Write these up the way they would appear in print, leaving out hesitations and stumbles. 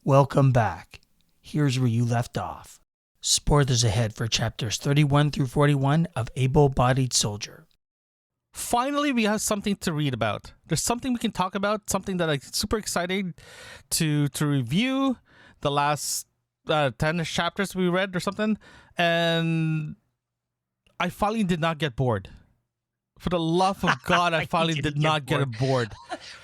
Welcome back. Here's where you left off. Spoilers ahead for chapters 31 through 41 of Able-Bodied Soldier. Finally, we have something to read about. There's something we can talk about, something that I'm super excited to review. The last 10 chapters we read or something. And I finally did not get bored. For the love of God, I finally did not get bored.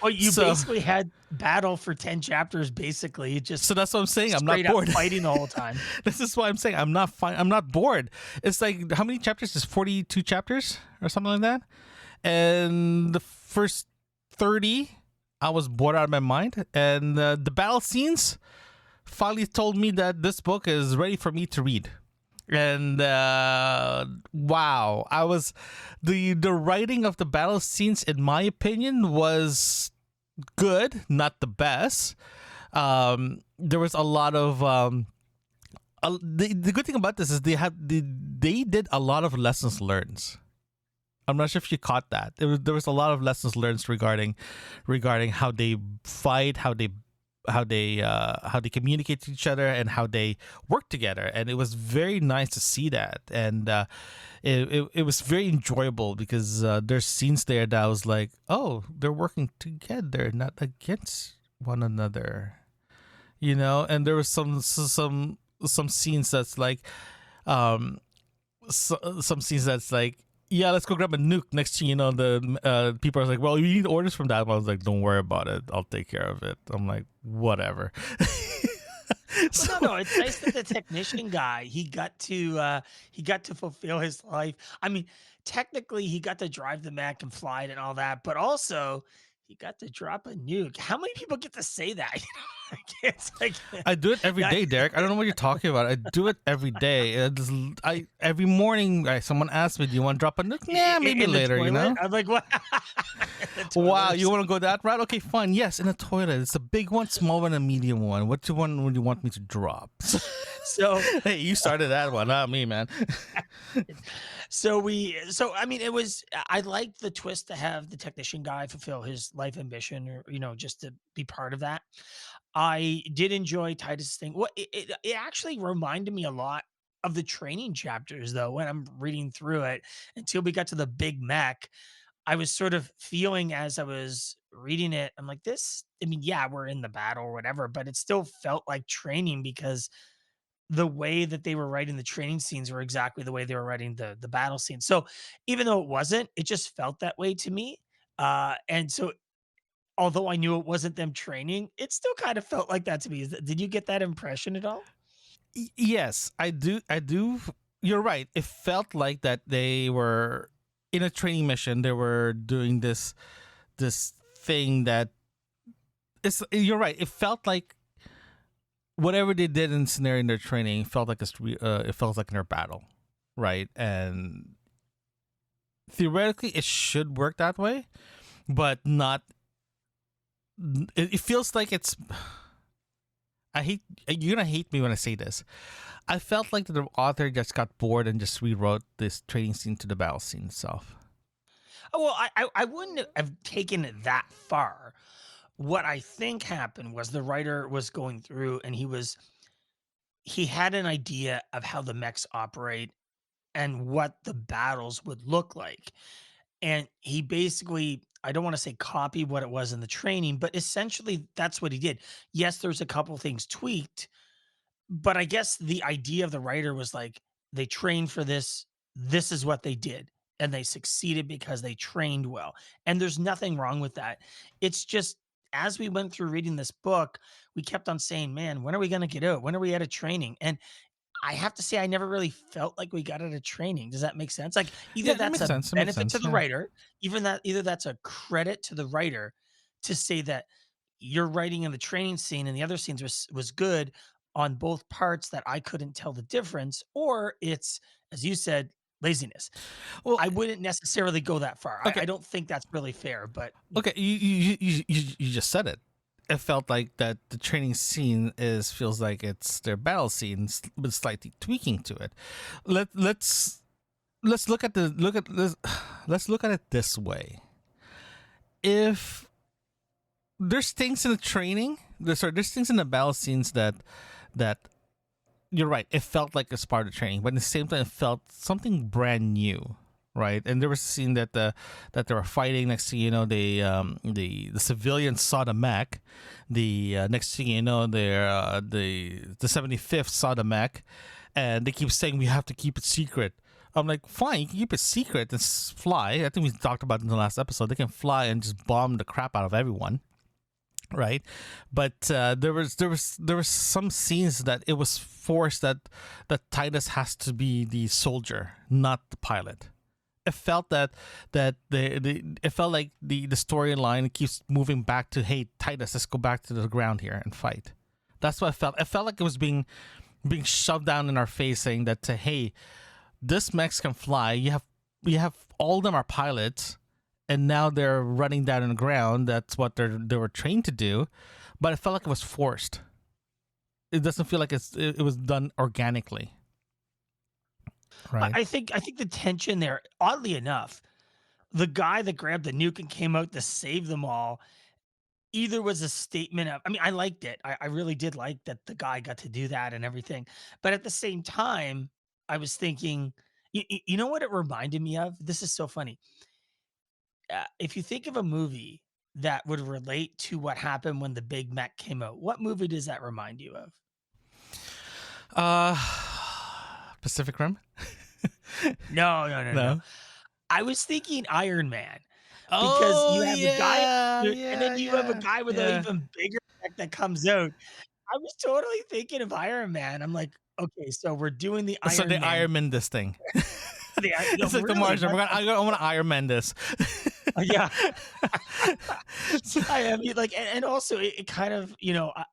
Well, you basically had battle for 10 chapters, basically. So that's what I'm saying. I'm not bored. Fighting the whole time. This is why I'm saying I'm not bored. It's like, how many chapters? It's 42 chapters or something like that. And the first 30, I was bored out of my mind. And the battle scenes finally told me that this book is ready for me to read. And wow, I was the writing of the battle scenes, in my opinion, was good, not the best. There was a lot of the good thing about this is they did a lot of lessons learned. I'm not sure if you caught that. There was a lot of lessons learned regarding how they fight, how they communicate to each other, and how they work together. And it was very nice to see that. And it was very enjoyable because there's scenes there that I was like, oh, they're working together, not against one another, And there was some scenes that's like, some scenes that's like, yeah, let's go grab a nuke. Next thing you know, the people are like, well, you need orders from that. I was like, don't worry about it. I'll take care of it. I'm like, whatever. No, it's nice that the technician guy, he got to fulfill his life. I mean, technically he got to drive the mech and fly it and all that, but also he got to drop a nuke. How many people get to say that? It's like, I do it every day, Derek. I don't know what you're talking about. I do it every day. Every morning, someone asks me, "Do you want to drop a nuke?" Yeah, maybe later. I'm like, what? Wow, you want to go that route? Okay, fine. Yes, in a toilet. It's a big one, small one, a medium one. What one would you want me to drop? So hey, you started that one, not me, man. I liked the twist to have the technician guy fulfill his life ambition, or just to be part of that. I did enjoy Titus's thing. Well, it actually reminded me a lot of the training chapters, though, when I'm reading through it, until we got to the big mech. I was sort of feeling, as I was reading it, I'm like, yeah, we're in the battle or whatever, but it still felt like training, because the way that they were writing the training scenes were exactly the way they were writing the battle scenes. So even though it wasn't, it just felt that way to me. And so although I knew it wasn't them training, it still kind of felt like that to me. Did you get that impression at all? Yes, I do. You're right. It felt like that they were in a training mission. They were doing this thing that you're right. It felt like whatever they did in scenario in their training felt like it felt like in their battle, right? And theoretically, it should work that way, but not. It feels like it's. You're gonna hate me when I say this. I felt like the author just got bored and just rewrote this training scene to the battle scene itself. Oh, well, I wouldn't have taken it that far. What I think happened was the writer was going through, and he had an idea of how the mechs operate and what the battles would look like. And he basically, I don't want to say copy what it was in the training, but essentially that's what he did. Yes, there's a couple things tweaked, but I guess the idea of the writer was like, they trained for this. This is what they did. And they succeeded because they trained well. And there's nothing wrong with that. It's just, as we went through reading this book, we kept on saying, man, when are we going to get out? When are we out of training? And I have to say, I never really felt like we got out of training. Does that make sense? Like, either that's a benefit to the writer, either that's a credit to the writer to say that you're writing in the training scene and the other scenes was good on both parts, that I couldn't tell the difference, or it's, as you said, laziness. Well, I wouldn't necessarily go that far. Okay. I don't think that's really fair, but okay, you just said it. It felt like that the training scene feels like it's their battle scene with slightly tweaking to it. Let's look at let's look at it this way. If there's things in the training There's things in the battle scenes that you're right. It felt like a Sparta training, but at the same time, it felt something brand new, right? And there was a scene that they were fighting. Next thing you know, the civilians saw the mech. The next thing you know, the 75th saw the mech, and they keep saying we have to keep it secret. I'm like, fine, you can keep it secret and fly. I think we talked about it in the last episode. They can fly and just bomb the crap out of everyone, right? But there was some scenes that it was forced that Titus has to be the soldier, not the pilot. It felt it felt like the storyline keeps moving back to, hey, Titus, let's go back to the ground here and fight. That's what I felt. It felt like it was being shoved down in our face, saying that, hey, this mechs can fly. You have all of them are pilots, and now they're running down on the ground. That's what they were trained to do, but it felt like it was forced. It doesn't feel like it was done organically. Right. I think the tension there, oddly enough, the guy that grabbed the nuke and came out to save them all, either was a statement of, I mean, I liked it. I really did like that the guy got to do that and everything. But at the same time, I was thinking, you know what it reminded me of? This is so funny. If you think of a movie that would relate to what happened when the Big Mac came out, what movie does that remind you of? Pacific Rim? No. I was thinking Iron Man. Because you have a guy, and then you have a guy with an even bigger neck that comes out. I was totally thinking of Iron Man. I'm like, okay, so we're doing the Iron Man. Iron Man this thing. It's like really, the Martian. I want to Iron Man this. Yeah. I mean, like, and also it kind of,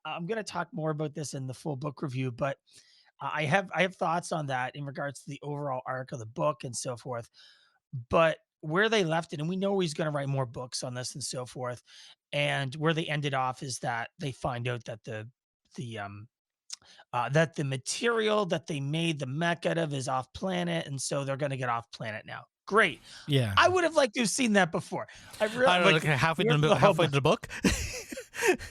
I'm going to talk more about this in the full book review, but I have thoughts on that in regards to the overall arc of the book and so forth. But where they left it, and we know he's going to write more books on this and so forth, and where they ended off is that they find out that the material that they made the mech out of is off planet, and so they're going to get off planet now. Great. Yeah. I would have liked to have seen that before. I don't know, like halfway through the book.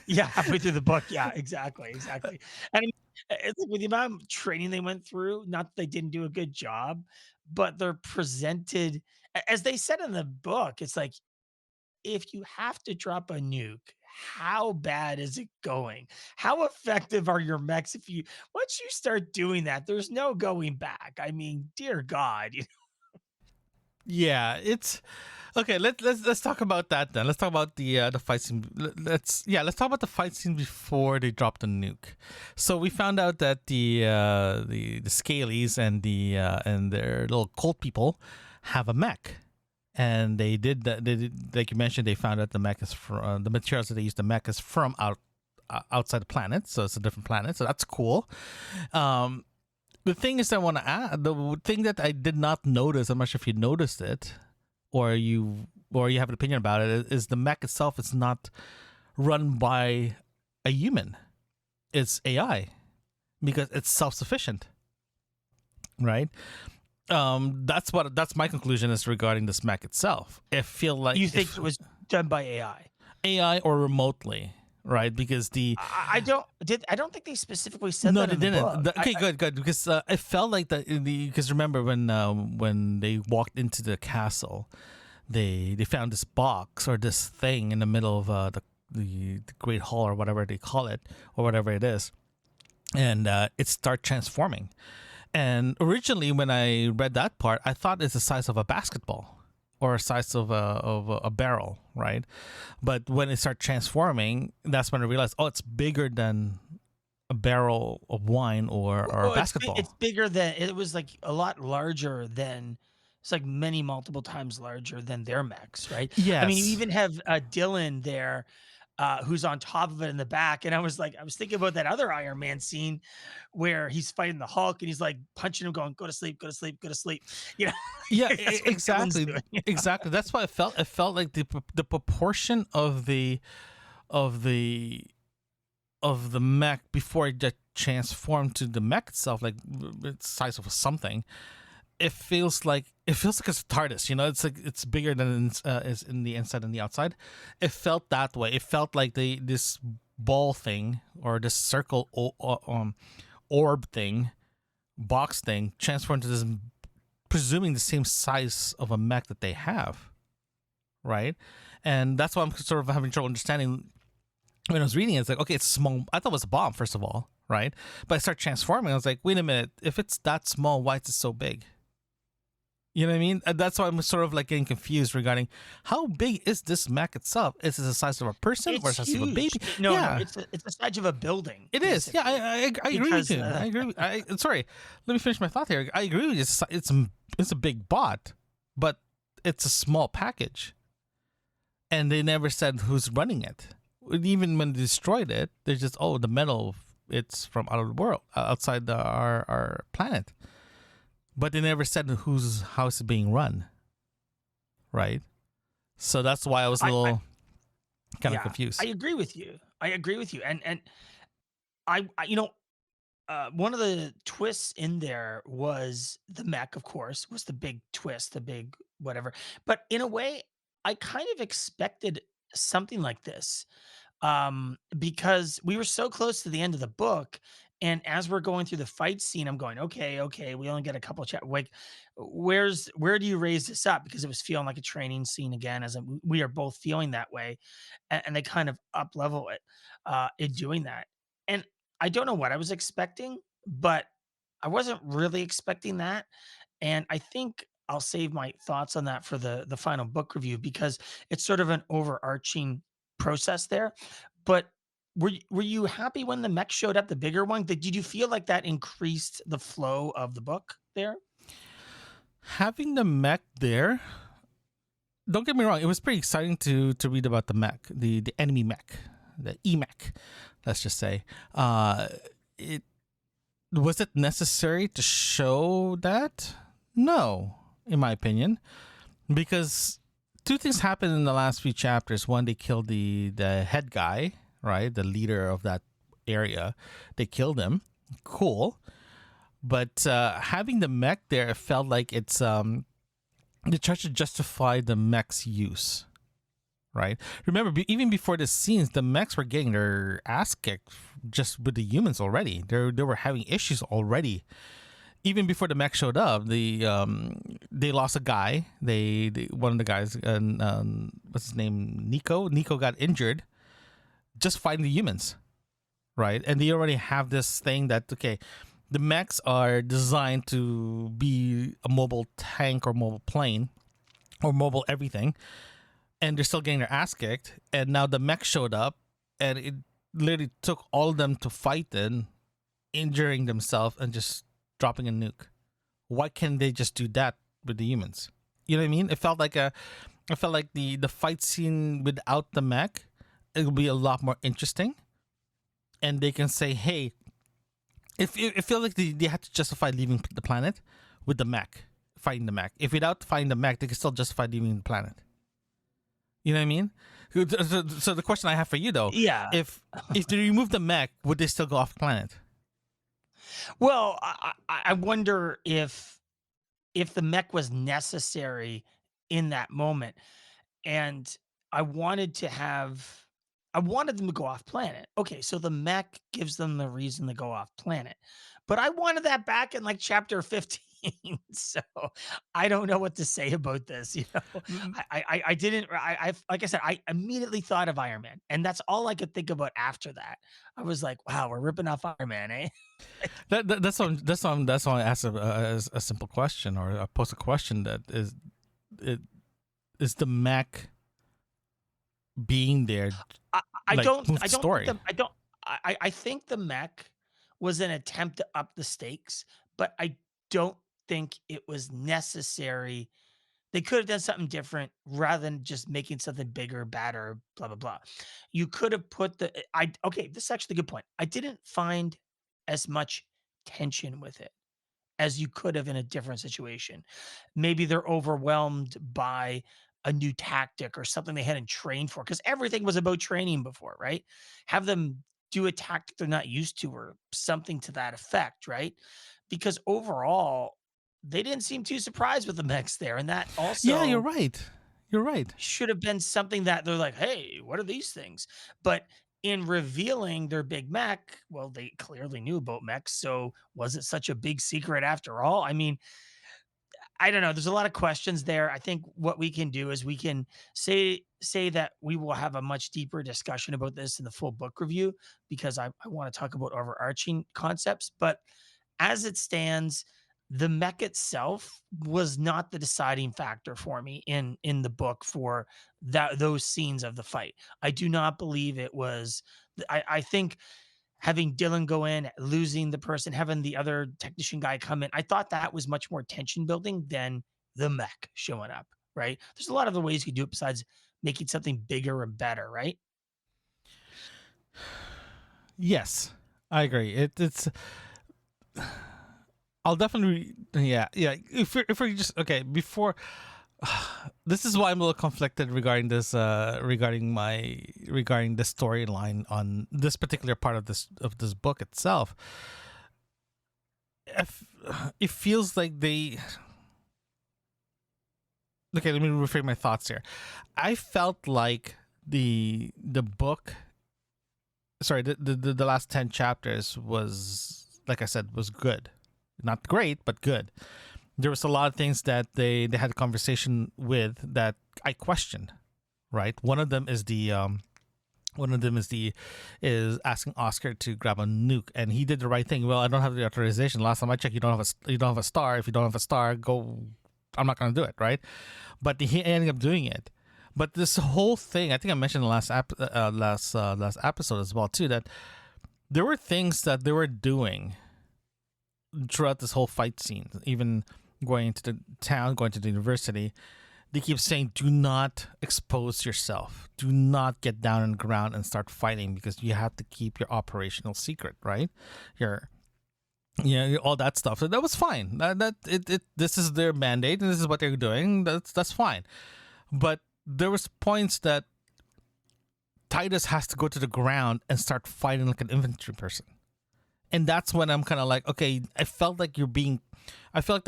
Yeah, halfway through the book. Yeah, exactly. And it's like with the amount of training they went through, not that they didn't do a good job, but they're presented, as they said in the book, it's like, if you have to drop a nuke, how bad is it going? How effective are your mechs? Once you start doing that, there's no going back. I mean, dear God. Yeah, it's okay. Let's talk about that then. Let's talk about the fight scene. Let's talk about the fight scene before they drop the nuke. So we found out that the Scalies and their little cult people have a mech, and they did that. Like you mentioned, they found out the mech is from the materials that they use. The mech is from outside the planet, so it's a different planet. So that's cool. The thing is, I want to add, the thing that I did not notice, I'm not sure if you noticed it, or you have an opinion about it, is the mech itself is not run by a human. It's AI, because it's self-sufficient, right? That's my conclusion is regarding this mech itself. I feel like you think it was done by AI or remotely. Right, because I don't think they specifically said no, that. They in didn't. The book. Okay, good, because it felt like that. Because remember when they walked into the castle, they found this box or this thing in the middle of the Great Hall or whatever they call it or whatever it is, and it started transforming. And originally, when I read that part, I thought it's the size of a basketball or a size of a barrel, right? But when it started transforming, that's when I realized, it's bigger than a barrel of wine or a basketball. It's bigger than, it was like a lot larger than, it's like multiple times larger than their mechs, right? Yes. I mean, you even have Dylan there, who's on top of it in the back. And I was thinking about that other Iron Man scene where he's fighting the Hulk and he's like punching him, going, go to sleep, go to sleep, go to sleep. Yeah, exactly. Exactly. That's what I felt. It felt like the proportion of the mech before it just transformed to the mech itself, like it's size of something. It feels like it's a TARDIS, it's like it's bigger than is in the inside and the outside. It felt that way. It felt like this ball thing or this circle orb thing, box thing, transformed into this, presuming the same size of a mech that they have, right? And that's why I'm sort of having trouble understanding. When I was reading it, it's like, okay, it's small. I thought it was a bomb, first of all, right? But I start transforming. I was like, wait a minute. If it's that small, why is it so big? You know what I mean? And that's why I'm sort of like getting confused regarding how big is this mech itself? Is it the size of a person or the size of a baby? No, it's the size of a building. It is. Yeah, I agree with you. I agree. Sorry, let me finish my thought here. I agree with you. It's a big bot, but it's a small package, and they never said who's running it. Even when they destroyed it, they just the metal. It's from out of the world, outside our planet. But they never said whose house is being run, right? So that's why I was a little kind of confused. I agree with you. And I one of the twists in there was the mech, of course, was the big twist, the big whatever. But in a way, I kind of expected something like this, because we were so close to the end of the book, and as we're going through the fight scene, I'm going, okay, we only get a couple of like, where do you raise this up? Because it was feeling like a training scene again, as we are both feeling that way, and they kind of up level it, in doing that. And I don't know what I was expecting, but I wasn't really expecting that, and I think I'll save my thoughts on that for the final book review, because it's sort of an overarching process there. But were you happy when the mech showed up, the bigger one? Did you feel like that increased the flow of the book there? Having the mech there, don't get me wrong, it was pretty exciting to read about the mech, the enemy mech, the E-mech, let's just say. It was it necessary to show that? No, in my opinion, because two things happened in the last few chapters. One, they killed the head guy, right? The leader of that area. They killed him. Cool. But having the mech there, it felt like it's they tried to justify the mech's use, right? Remember, even before the scenes, the mechs were getting their ass kicked just with the humans already. They were having issues already. Even before the mech showed up, they lost a guy. They one of the guys, what's his name, Nico. Nico got injured just fighting the humans, right? And they already have this thing that, okay, the mechs are designed to be a mobile tank or mobile plane or mobile everything, and they're still getting their ass kicked. And now the mech showed up, and it literally took all of them to fight then, injuring themselves and just dropping a nuke. Why can't they just do that with the humans? You know what I mean? I felt like the fight scene without the mech, it would be a lot more interesting, and they can say, hey, it feels like they had to justify leaving the planet with the mech, fighting the mech. If without fighting the mech, they can still justify leaving the planet. You know what I mean? So the question I have for you, though, Yeah. if they remove the mech, would they still go off planet? Well, I wonder if the mech was necessary in that moment, and I wanted them to go off planet. Okay, so the mech gives them the reason to go off planet, but I wanted that back in like chapter 15. So I don't know what to say about this. Mm, I didn't. Like I said, I immediately thought of Iron Man, and that's all I could think about after that. I was like, wow, we're ripping off Iron Man, eh? That's why I asked a simple question, or I pose a question that is the mech being there. I Like, don't. move I the don't. story. Think the, I don't. I think the mech was an attempt to up the stakes, but I don't think it was necessary. They could have done something different rather than just making something bigger, badder, blah blah blah. You could have put the. Okay. This is actually a good point. I didn't find as much tension with it as you could have in a different situation. Maybe they're overwhelmed by a new tactic or something they hadn't trained for, because everything was about training before, right? Have them do a tactic they're not used to or something to that effect, right? Because overall, they didn't seem too surprised with the mechs there. And that Yeah, you're also right. You're right. should have been something that they're like, hey, what are these things? But in revealing their big mech, well, they clearly knew about mechs, so was it such a big secret after all? I mean, I don't know. There's a lot of questions there. I think what we can do is we can say that we will have a much deeper discussion about this in the full book review because I want to talk about overarching concepts. But as it stands, the mech itself was not the deciding factor for me in the book for those scenes of the fight. I do not believe it was. I think having Dylan go in, losing the person, having the other technician guy come in, I thought that was much more tension building than the mech showing up, right? There's a lot of other ways you could do it besides making something bigger and better, right? Yes, I agree. It's. I'll definitely, yeah. If we're just okay before, this is why I'm a little conflicted regarding this, regarding the storyline on this particular part of this book itself. If it feels like they. Okay, let me reframe my thoughts here. I felt like the book, sorry, the last 10 chapters was, like I said, was good. Not great, but good. There was a lot of things that they had a conversation with that I questioned, right? One of them is is asking Oscar to grab a nuke, and he did the right thing. Well, I don't have the authorization. Last time I checked, you don't have a star. If you don't have a star, go. I'm not going to do it, right? But he ended up doing it. But this whole thing, I think I mentioned in the last episode as well too, that there were things that they were doing throughout this whole fight scene, even going into the town, going to the university. They keep saying, do not expose yourself. Do not get down on the ground and start fighting because you have to keep your operational secret, right? All that stuff. So that was fine. This is their mandate and this is what they're doing. That's fine. But there was points that Titus has to go to the ground and start fighting like an infantry person. And that's when I'm kind of like, okay, I felt like the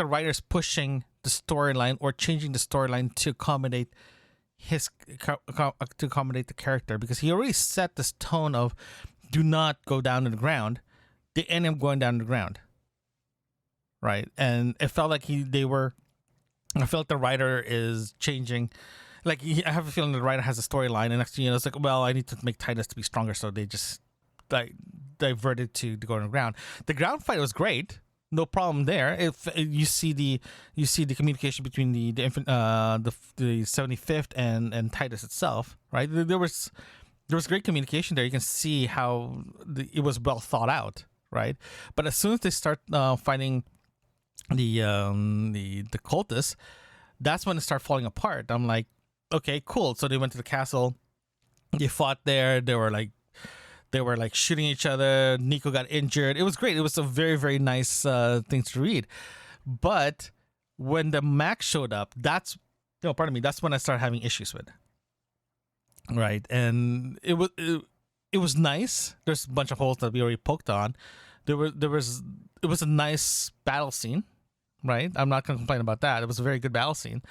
writer's pushing the storyline or changing the storyline to accommodate the character, because he already set this tone of do not go down to the ground. They end up going down to the ground, right? And it felt like I felt the writer is changing. Like, I have a feeling the writer has a storyline, and next thing you know, it's like, well, I need to make Titus to be stronger, so they just diverted to go on the ground. The ground fight was great, no problem there. If you see the communication between the 75th and Titus itself, right? There was great communication there. You can see how it was well thought out, right? But as soon as they start fighting the cultists, that's when it started falling apart. I'm like, okay, cool. So they went to the castle, they fought there. They were like shooting each other. Nico got injured. It was great. It was a very, very nice thing to read. But when the Mac showed up, that's when I started having issues with. Right, and it was nice. There's a bunch of holes that we already poked on. It was a nice battle scene, right? I'm not gonna complain about that. It was a very good battle scene.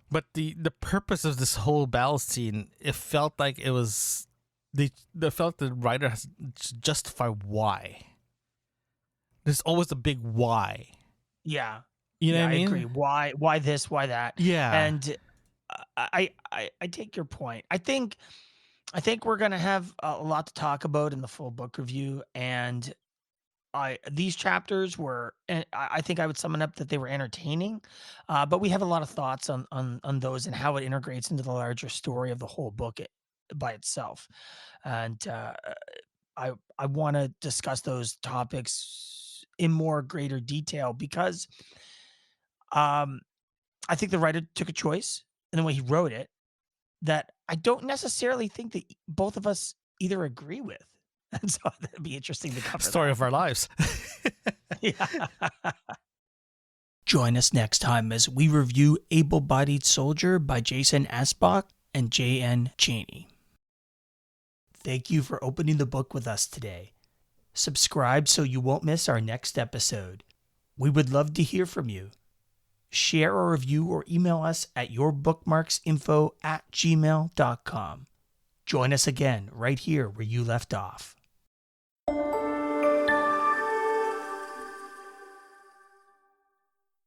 But the purpose of this whole battle scene, it felt like it was. They felt the writer has to justify why. There's always a big why. Yeah. You know what I mean? agree. Why this? Why that? Yeah. And I take your point. I think we're gonna have a lot to talk about in the full book review, and these chapters were. I think I would sum it up that they were entertaining, but we have a lot of thoughts on those and how it integrates into the larger story of the whole book by itself. And I want to discuss those topics in more greater detail because I think the writer took a choice in the way he wrote it that I don't necessarily think that both of us either agree with. And so that'd be interesting to cover. Story of our lives. Yeah. Join us next time as we review Able-Bodied Soldier by Jason Anspach and J.N. Chaney. Thank you for opening the book with us today. Subscribe so you won't miss our next episode. We would love to hear from you. Share a review or email us at yourbookmarksinfo@gmail.com. Join us again right here where you left off.